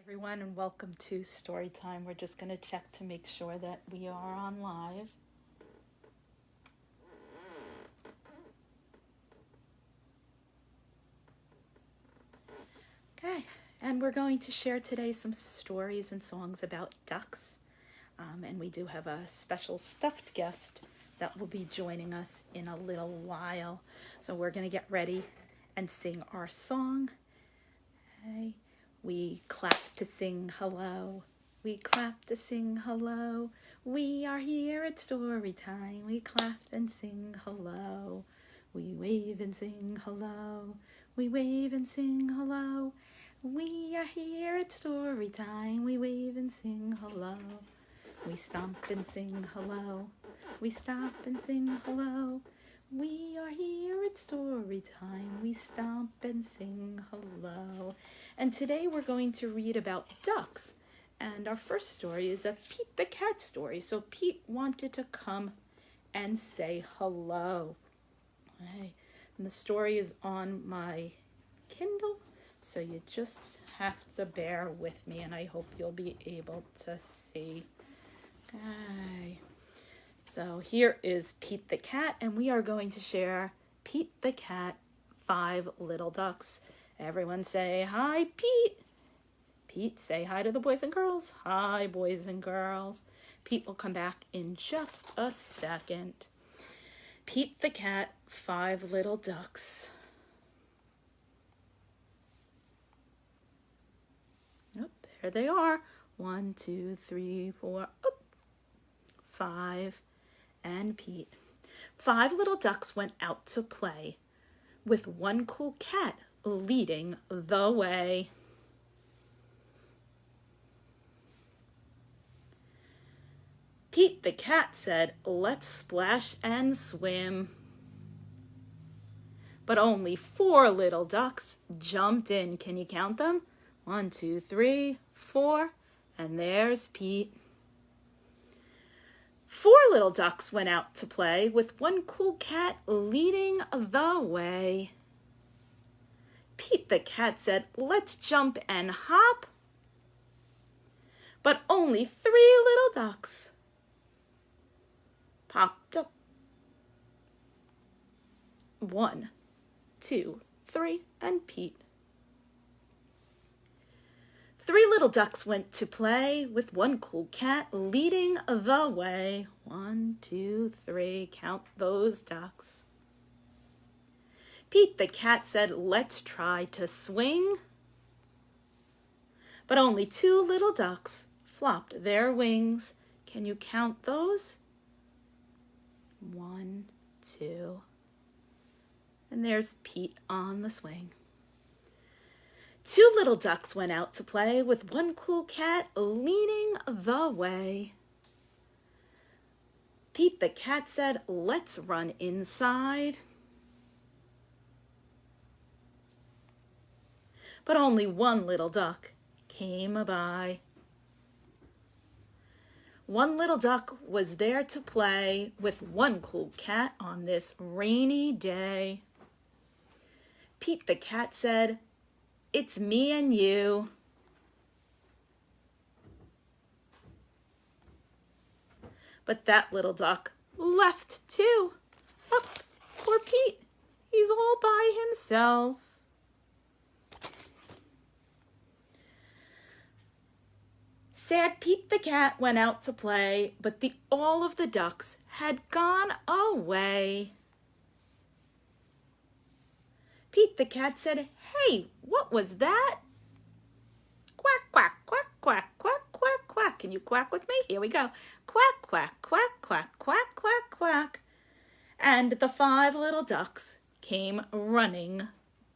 Everyone, and welcome to Storytime. We're just going to check to make sure that we are on live. Okay, and we're going to share today some stories and songs about ducks. And we do have a special stuffed guest that will be joining us in a little while. So we're going to get ready and sing our song. Okay. We clap to sing hello. We clap to sing hello. We are here at Storytime. We clap and sing hello. We wave and sing hello. We wave and sing hello. We are here at Storytime. We wave and sing hello. We stomp and sing hello. We stop and sing hello. We are here at Storytime. We stomp and sing hello. And today we're going to read about ducks. And our first story is a Pete the Cat story. So Pete wanted to come and say hello. Okay. And the story is on my Kindle, so you just have to bear with me, and I hope you'll be able to see. Okay. So here is Pete the Cat, and we are going to share Pete the Cat, 5 Little Ducks. Everyone say, hi, Pete. Pete, say hi to the boys and girls. Hi, boys and girls. Pete will come back in just a second. Pete the Cat, 5 Little Ducks. Oh, there they are. 1, 2, 3, 4, 5. And Pete. 5 little ducks went out to play, with one cool cat leading the way. Pete the Cat said, let's splash and swim. But only 4 little ducks jumped in. Can you count them? 1, 2, 3, 4. And there's Pete. 4 little ducks went out to play, with one cool cat leading the way. Pete the Cat said, let's jump and hop. But only 3 little ducks popped up. 1, 2, 3, and Pete. 3 little ducks went to play, with one cool cat leading the way. 1, 2, 3, count those ducks. Pete the Cat said, let's try to swing. But only 2 little ducks flopped their wings. Can you count those? 1, 2. And there's Pete on the swing. 2 little ducks went out to play, with one cool cat leading the way. Pete the Cat said, let's run inside. But only 1 little duck came by. 1 little duck was there to play with one cool cat on this rainy day. Pete the Cat said, it's me and you. But that little duck left too. Oh, poor Pete. He's all by himself. Sad Pete the Cat went out to play, but all of the ducks had gone away. Pete the Cat said, hey, what was that? Quack, quack, quack, quack, quack, quack, quack. Can you quack with me? Here we go. Quack, quack, quack, quack, quack, quack, quack. And the 5 little ducks came running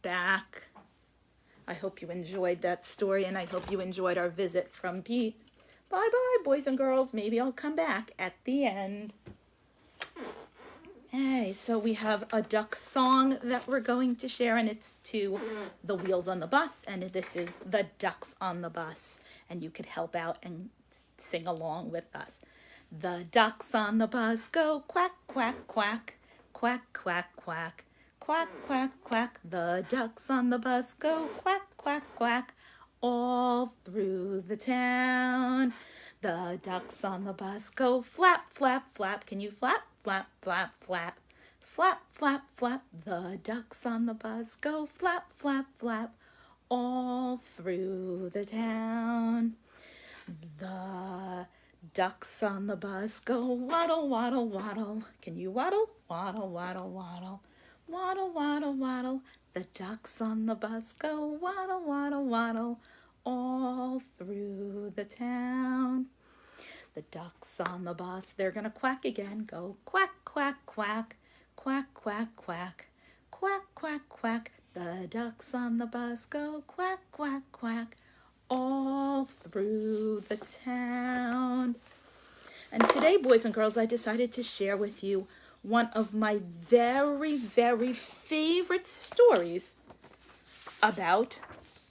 back. I hope you enjoyed that story, and I hope you enjoyed our visit from Pete. Bye-bye, boys and girls. Maybe I'll come back at the end. Hey, so we have a duck song that we're going to share, and it's to The Wheels on the Bus, and this is The Ducks on the Bus, and you could help out and sing along with us. The ducks on the bus go quack, quack, quack, quack, quack, quack, quack, quack, quack. The ducks on the bus go quack, quack, quack, all through the town. The ducks on the bus go flap, flap, flap. Can you flap, flap, flap, flap? Flap, flap, flap. The ducks on the bus go flap, flap, flap, all through the town. The ducks on the bus go waddle, waddle, waddle. Can you waddle? Waddle, waddle, waddle. Waddle, waddle, waddle. The ducks on the bus go waddle, waddle, waddle, all through the town. The ducks on the bus, they're gonna quack again. Go quack, quack, quack. Quack, quack, quack. Quack, quack, quack. The ducks on the bus go quack, quack, quack, all through the town. And today, boys and girls, I decided to share with you one of my very, very favorite stories about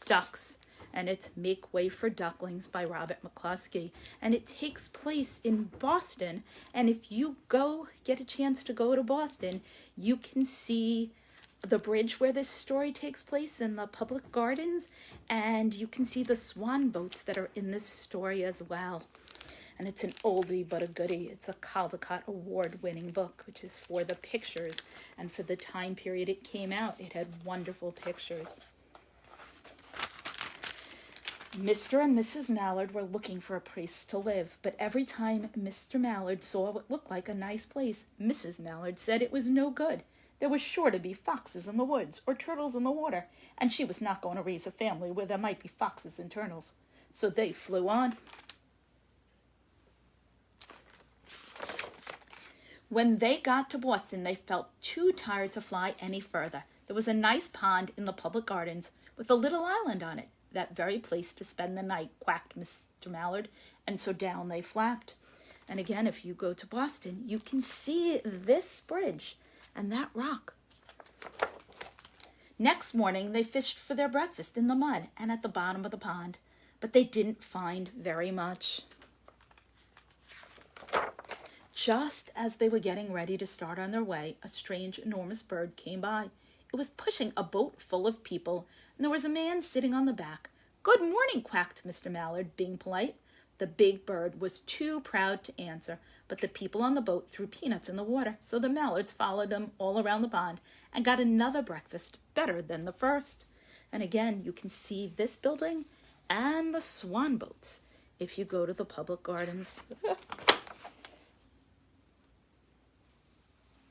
ducks. And it's Make Way for Ducklings by Robert McCloskey. And it takes place in Boston. And if you get a chance to go to Boston, you can see the bridge where this story takes place in the public gardens. And you can see the swan boats that are in this story as well. And it's an oldie but a goodie. It's a Caldecott Award-winning book, which is for the pictures. And for the time period it came out, it had wonderful pictures. Mr. and Mrs. Mallard were looking for a place to live, but every time Mr. Mallard saw what looked like a nice place, Mrs. Mallard said it was no good. There was sure to be foxes in the woods or turtles in the water, and she was not going to raise a family where there might be foxes and turtles. So they flew on. When they got to Boston, they felt too tired to fly any further. There was a nice pond in the public gardens with a little island on it. That very place to spend the night, quacked Mr. Mallard, and so down they flapped. And again, if you go to Boston, you can see this bridge and that rock. Next morning, they fished for their breakfast in the mud and at the bottom of the pond, but they didn't find very much. Just as they were getting ready to start on their way, a strange, enormous bird came by. It was pushing a boat full of people, and there was a man sitting on the back. "Good morning," quacked Mr. Mallard, being polite. The big bird was too proud to answer, but the people on the boat threw peanuts in the water, so the Mallards followed them all around the pond and got another breakfast better than the first. And again, you can see this building and the swan boats if you go to the public gardens.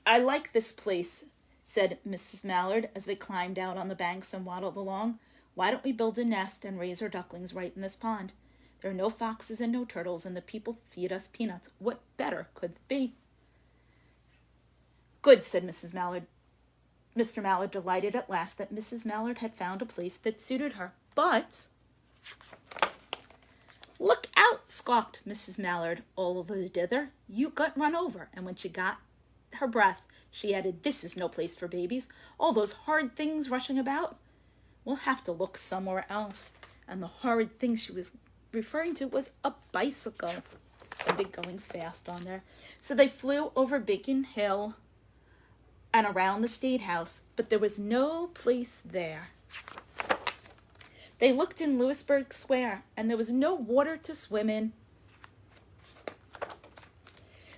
"I like this place," said Mrs. Mallard as they climbed out on the banks and waddled along. "Why don't we build a nest and raise our ducklings right in this pond? There are no foxes and no turtles, and the people feed us peanuts. What better could it be?" "Good," said Mrs. Mallard. Mr. Mallard, delighted at last that Mrs. Mallard had found a place that suited her. "But—" "Look out," squawked Mrs. Mallard all over the dither. "You got run over." And when she got her breath, she added, "This is no place for babies. All those horrid things rushing about. We'll have to look somewhere else." And the horrid thing she was referring to was a bicycle. Somebody going fast on there. So they flew over Beacon Hill and around the State House, but there was no place there. They looked in Louisburg Square, and there was no water to swim in.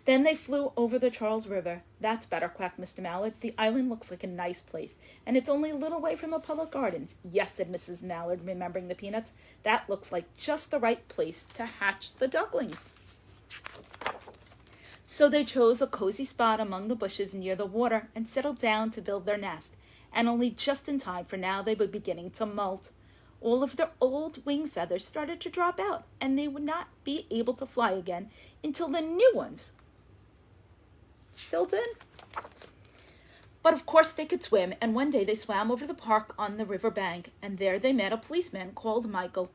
Then they flew over the Charles River. "That's better," quacked Mr. Mallard. "The island looks like a nice place, and it's only a little way from the public gardens." "Yes," said Mrs. Mallard, remembering the peanuts. "That looks like just the right place to hatch the ducklings." So they chose a cozy spot among the bushes near the water and settled down to build their nest, and only just in time, for now they were beginning to molt. All of their old wing feathers started to drop out, and they would not be able to fly again until the new ones filled in. But of course they could swim, and one day they swam over the park on the river bank, and there they met a policeman called Michael.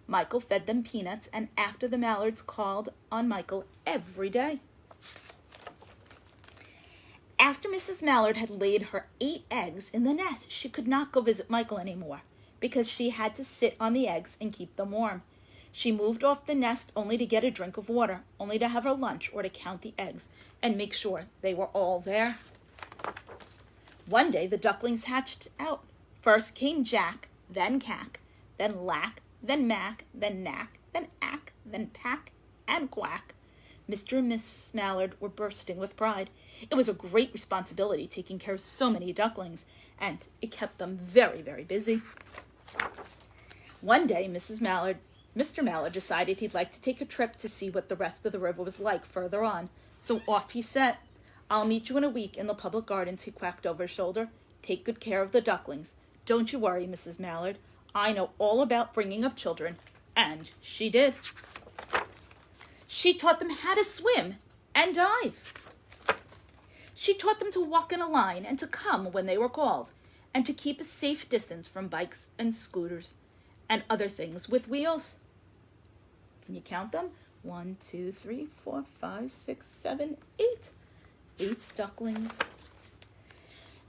Michael fed them peanuts, and after the Mallards called on Michael every day. After Mrs. Mallard had laid her 8 eggs in the nest, she could not go visit Michael anymore, because she had to sit on the eggs and keep them warm. She moved off the nest only to get a drink of water, only to have her lunch or to count the eggs and make sure they were all there. One day the ducklings hatched out. First came Jack, then Cack, then Lack, then mack, then knack, then ack, then pack, and quack. Mr. and Mrs. Mallard were bursting with pride. It was a great responsibility taking care of so many ducklings, and it kept them very, very busy. One day, Mr. Mallard decided he'd like to take a trip to see what the rest of the river was like further on, so off he set. "I'll meet you in a week in the public gardens," he quacked over his shoulder. "Take good care of the ducklings. Don't you worry, Mrs. Mallard. I know all about bringing up children." And she did. She taught them how to swim and dive. She taught them to walk in a line and to come when they were called, and to keep a safe distance from bikes and scooters and other things with wheels. Can you count them? 1, 2, 3, 4, 5, 6, 7, 8. 8 ducklings.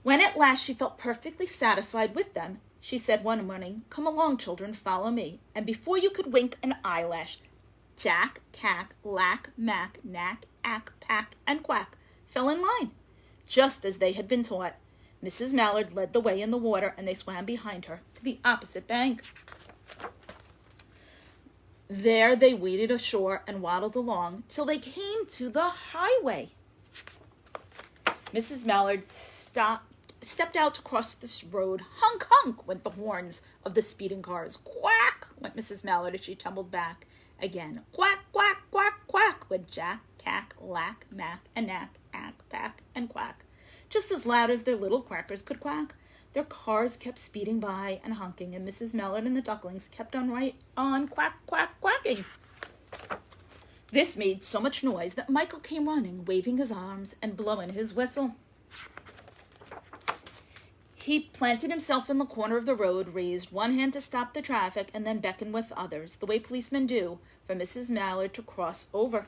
When at last she felt perfectly satisfied with them, she said one morning, "Come along, children, follow me." And before you could wink an eyelash, Jack, Cack, Lack, Mack, Knack, Ack, Pack, and Quack fell in line, just as they had been taught. Mrs. Mallard led the way in the water, and they swam behind her to the opposite bank. There they waded ashore and waddled along till they came to the highway. Mrs. Mallard stepped out to cross this road. Honk, honk went the horns of the speeding cars. Quack went Mrs. Mallard as she tumbled back. Again, quack, quack, quack, quack went Jack, Cack, Lack, Mack, and Knack, Ack, Pack, and Quack, just as loud as their little quackers could quack. Their cars kept speeding by and honking, and Mrs. Mallard and the ducklings kept on right on quack, quack, quacking. This made so much noise that Michael came running, waving his arms and blowing his whistle. He planted himself in the corner of the road, raised one hand to stop the traffic, and then beckoned with others, the way policemen do, for Mrs. Mallard to cross over.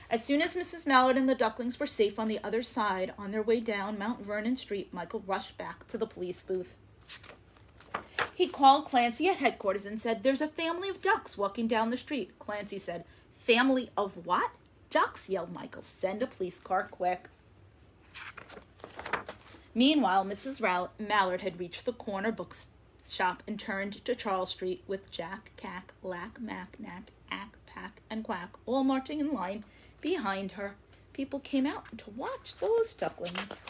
As soon as Mrs. Mallard and the ducklings were safe on the other side, on their way down Mount Vernon Street, Michael rushed back to the police booth. He called Clancy at headquarters and said, "There's a family of ducks walking down the street." Clancy said, "Family of what?" "Ducks," yelled Michael. "Send a police car quick." Meanwhile, Mrs. Mallard had reached the corner bookshop and turned to Charles Street with Jack, Cack, Lack, Mack, Knack, Ack, Pack, and Quack all marching in line behind her. People came out to watch those ducklings.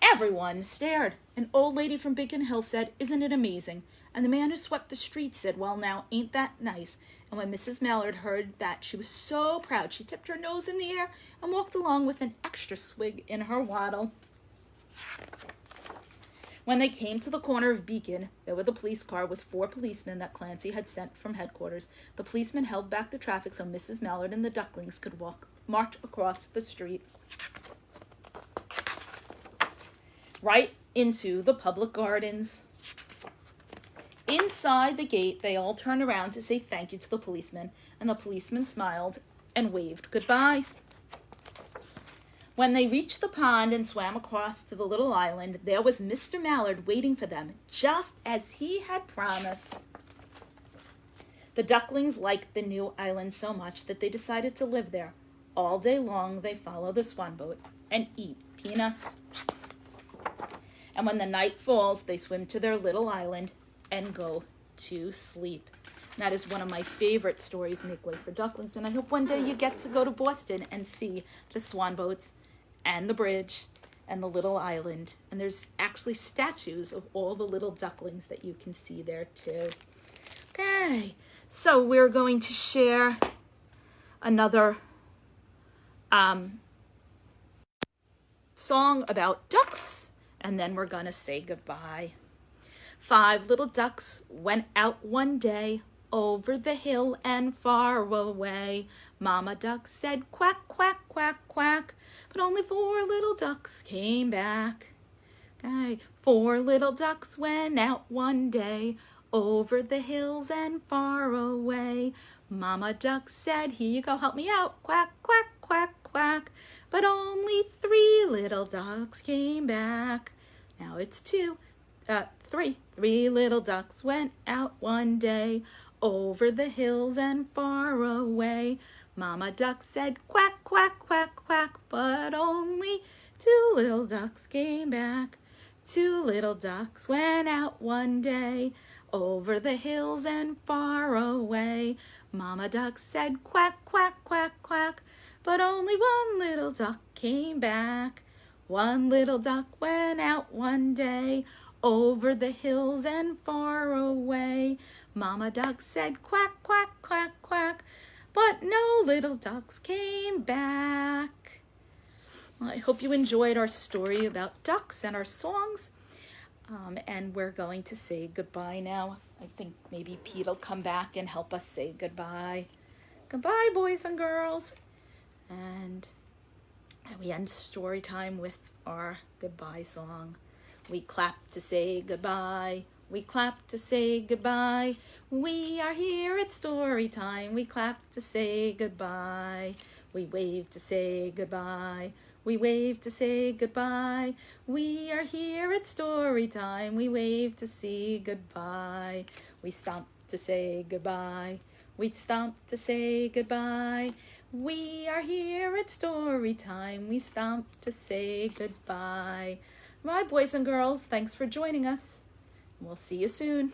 Everyone stared. An old lady from Beacon Hill said, "Isn't it amazing?" And the man who swept the street said, "Well, now, ain't that nice?" And when Mrs. Mallard heard that, she was so proud she tipped her nose in the air and walked along with an extra swig in her waddle. When they came to the corner of Beacon, there was the police car with 4 policemen that Clancy had sent from headquarters. The policemen held back the traffic so Mrs. Mallard and the ducklings could march across the street right into the public gardens. Inside the gate, they all turned around to say thank you to the policeman, and the policeman smiled and waved goodbye. When they reached the pond and swam across to the little island, there was Mr. Mallard waiting for them, just as he had promised. The ducklings liked the new island so much that they decided to live there. All day long, they follow the swan boat and eat peanuts. And when the night falls, they swim to their little island and go to sleep. And that is one of my favorite stories, Make Way for Ducklings. And I hope one day you get to go to Boston and see the swan boats and the bridge and the little island. And there's actually statues of all the little ducklings that you can see there too. Okay, so we're going to share another song about ducks, and then we're going to say goodbye. 5 little ducks went out one day over the hill and far away. Mama duck said quack, quack, quack, quack, but only 4 little ducks came back. Okay. 4 little ducks went out one day over the hills and far away. Mama duck said, "Here you go, help me out, quack, quack, quack, quack, but only 3 little ducks came back." Now it's 3. 3 little ducks went out one day over the hills and far away. Mama duck said quack, quack, quack, quack, but only 2 little ducks came back. Two little ducks went out one day, over the hills and far away. Mama duck said quack, quack, quack, quack, but only one little duck came back. One little duck went out one day, over the hills and far away. Mama duck said quack, quack, quack, quack, but no little ducks came back. Well, I hope you enjoyed our story about ducks and our songs. And we're going to say goodbye now. I think maybe Pete will come back and help us say goodbye. Goodbye, boys and girls. And we end story time with our goodbye song. We clap to say goodbye. We clap to say goodbye. We are here at story time. We clap to say goodbye. We wave to say goodbye. We wave to say goodbye. We are here at story time. We wave to say goodbye. We stomp to say goodbye. We stomp to say goodbye. We are here at story time. We stomp to say goodbye. Bye, boys and girls. Thanks for joining us. We'll see you soon.